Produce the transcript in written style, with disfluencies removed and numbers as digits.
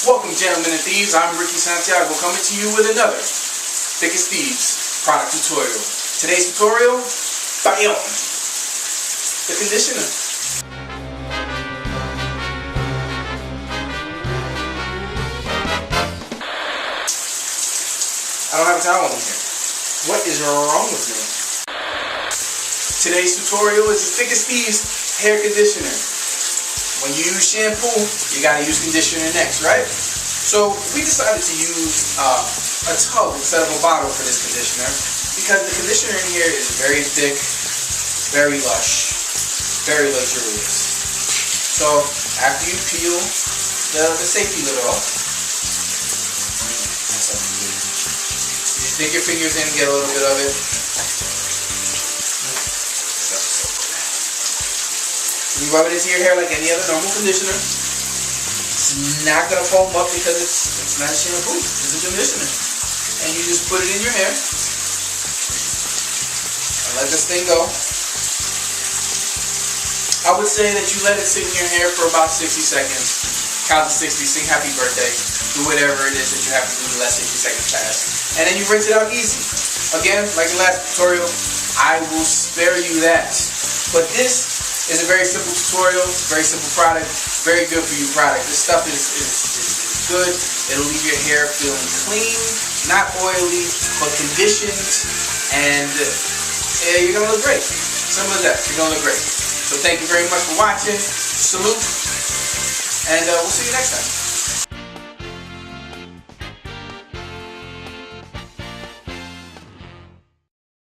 Welcome, gentlemen and thieves. I'm Ricky Santiago coming to you with another Thickest Thieves product tutorial. Today's tutorial, bam! The conditioner. I don't have a towel in here. What is wrong with me? Today's tutorial is the Thickest Thieves hair conditioner. When you use shampoo, you gotta use conditioner next, right? So we decided to use a tub instead of a bottle for this conditioner because the conditioner in here is very thick, very lush, very luxurious. So after you peel the safety lid off, you stick your fingers in and get a little bit of it. You rub it into your hair like any other normal conditioner. It's not going to foam up because it's not a shampoo. It's a conditioner. And you just put it in your hair. And let this thing go. I would say that you let it sit in your hair for about 60 seconds. Count to 60, sing happy birthday. Do whatever it is that you have to do to let 60 seconds pass. And then you rinse it out easy. Again, like the last tutorial, I will spare you that. But this is a very simple tutorial, very simple product, very good for you product. This stuff is good. It'll leave your hair feeling clean, not oily, but conditioned, and you're gonna look great. Simple as that. You're gonna look great. So thank you very much for watching. Salute, and we'll see you next time.